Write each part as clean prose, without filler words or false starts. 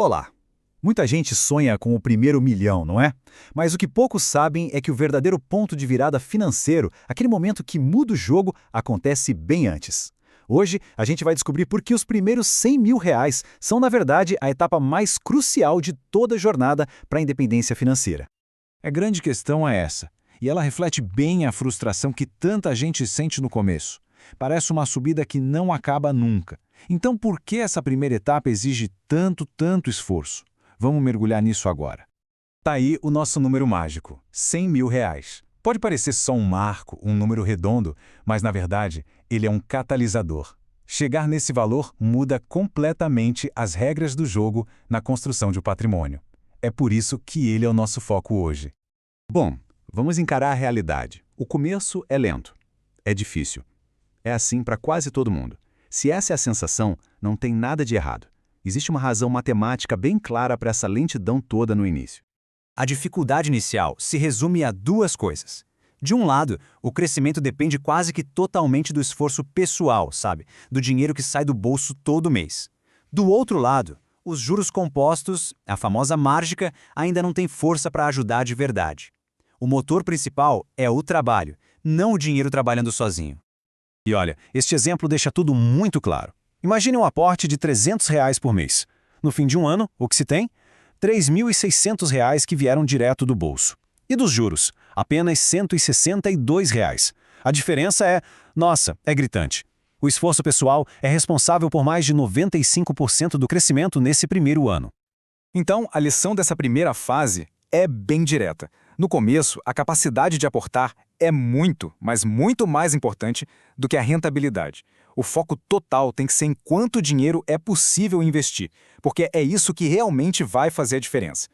Olá! Muita gente sonha com o primeiro milhão, não é? Mas o que poucos sabem é que o verdadeiro ponto de virada financeiro, aquele momento que muda o jogo, acontece bem antes. Hoje, a gente vai descobrir por que os primeiros R$ 100.000 são, na verdade, a etapa mais crucial de toda a jornada para a independência financeira. A grande questão é essa, e ela reflete bem a frustração que tanta gente sente no começo. Parece uma subida que não acaba nunca. Então, por que essa primeira etapa exige tanto esforço? Vamos mergulhar nisso agora. Tá aí o nosso número mágico, R$ 100.000. Pode parecer só um marco, um número redondo, mas na verdade ele é um catalisador. Chegar nesse valor muda completamente as regras do jogo na construção de um patrimônio. É por isso que ele é o nosso foco hoje. Bom, vamos encarar a realidade. O começo é lento, é difícil. É assim para quase todo mundo. Se essa é a sensação, não tem nada de errado. Existe uma razão matemática bem clara para essa lentidão toda no início. A dificuldade inicial se resume a duas coisas. De um lado, o crescimento depende quase que totalmente do esforço pessoal, sabe? Do dinheiro que sai do bolso todo mês. Do outro lado, os juros compostos, a famosa mágica, ainda não tem força para ajudar de verdade. O motor principal é o trabalho, não o dinheiro trabalhando sozinho. E olha, este exemplo deixa tudo muito claro. Imagine um aporte de R$ 300 por mês. No fim de um ano, o que se tem? R$ 3.600 que vieram direto do bolso. E dos juros? Apenas R$ 162. A diferença é gritante. O esforço pessoal é responsável por mais de 95% do crescimento nesse primeiro ano. Então, a lição dessa primeira fase é bem direta. No começo, a capacidade de aportar é muito, mas muito mais importante do que a rentabilidade. O foco total tem que ser em quanto dinheiro é possível investir, porque é isso que realmente vai fazer a diferença.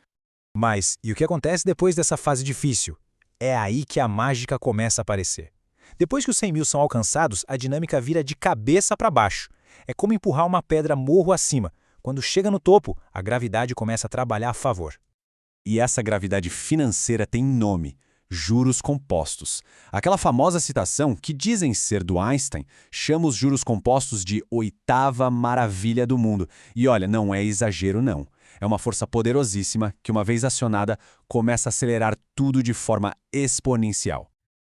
Mas, e o que acontece depois dessa fase difícil? É aí que a mágica começa a aparecer. Depois que os 100 mil são alcançados, a dinâmica vira de cabeça para baixo. É como empurrar uma pedra morro acima. Quando chega no topo, a gravidade começa a trabalhar a favor. E essa gravidade financeira tem nome: juros compostos. Aquela famosa citação, que dizem ser do Einstein, chama os juros compostos de oitava maravilha do mundo. E olha, não é exagero não. É uma força poderosíssima que, uma vez acionada, começa a acelerar tudo de forma exponencial.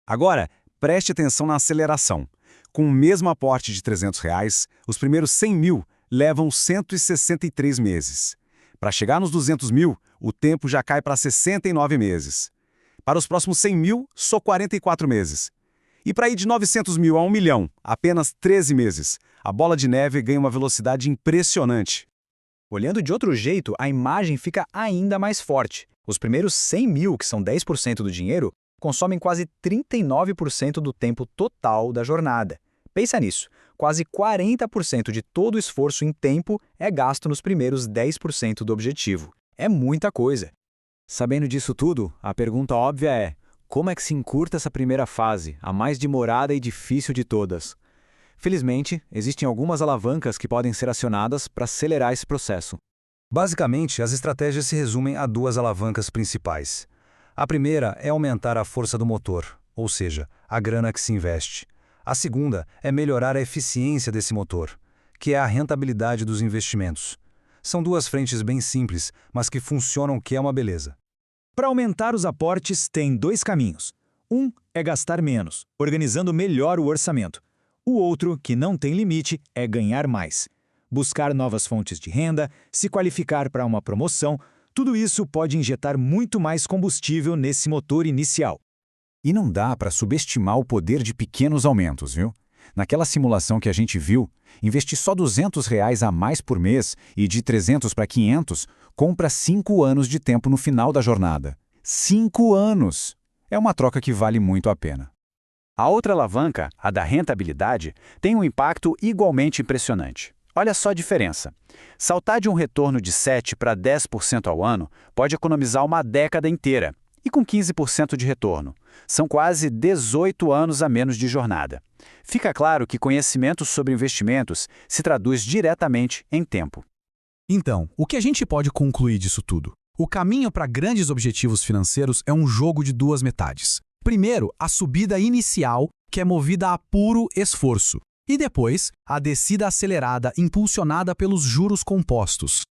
Agora, preste atenção na aceleração. Com o mesmo aporte de R$ 300, os primeiros 100 mil levam 163 meses. Para chegar nos 200 mil, o tempo já cai para 69 meses. Para os próximos 100 mil, só 44 meses. E para ir de 900 mil a 1 milhão, apenas 13 meses. A bola de neve ganha uma velocidade impressionante. Olhando de outro jeito, a imagem fica ainda mais forte. Os primeiros 100 mil, que são 10% do dinheiro, consomem quase 39% do tempo total da jornada. Pensa nisso, quase 40% de todo o esforço em tempo é gasto nos primeiros 10% do objetivo. É muita coisa. Sabendo disso tudo, a pergunta óbvia é: como é que se encurta essa primeira fase, a mais demorada e difícil de todas? Felizmente, existem algumas alavancas que podem ser acionadas para acelerar esse processo. Basicamente, as estratégias se resumem a duas alavancas principais. A primeira é aumentar a força do motor, ou seja, a grana que se investe. A segunda é melhorar a eficiência desse motor, que é a rentabilidade dos investimentos. São duas frentes bem simples, mas que funcionam que é uma beleza. Para aumentar os aportes, tem dois caminhos. Um é gastar menos, organizando melhor o orçamento. O outro, que não tem limite, é ganhar mais. Buscar novas fontes de renda, se qualificar para uma promoção, tudo isso pode injetar muito mais combustível nesse motor inicial. E não dá para subestimar o poder de pequenos aumentos, viu? Naquela simulação que a gente viu, investir só R$ 200 a mais por mês e de 300 para 500 compra 5 anos de tempo no final da jornada. 5 anos! É uma troca que vale muito a pena. A outra alavanca, a da rentabilidade, tem um impacto igualmente impressionante. Olha só a diferença. Saltar de um retorno de 7% para 10% ao ano pode economizar uma década inteira, e com 15% de retorno. São quase 18 anos a menos de jornada. Fica claro que conhecimento sobre investimentos se traduz diretamente em tempo. Então, o que a gente pode concluir disso tudo? O caminho para grandes objetivos financeiros é um jogo de duas metades. Primeiro, a subida inicial, que é movida a puro esforço. E depois, a descida acelerada impulsionada pelos juros compostos.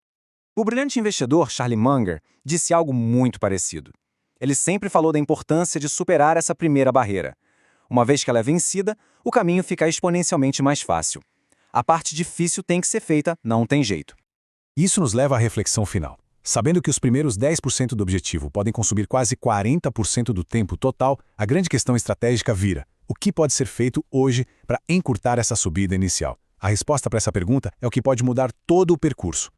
O brilhante investidor Charlie Munger disse algo muito parecido. Ele sempre falou da importância de superar essa primeira barreira. Uma vez que ela é vencida, o caminho fica exponencialmente mais fácil. A parte difícil tem que ser feita, não tem jeito. Isso nos leva à reflexão final. Sabendo que os primeiros 10% do objetivo podem consumir quase 40% do tempo total, a grande questão estratégica vira: o que pode ser feito hoje para encurtar essa subida inicial? A resposta para essa pergunta é o que pode mudar todo o percurso.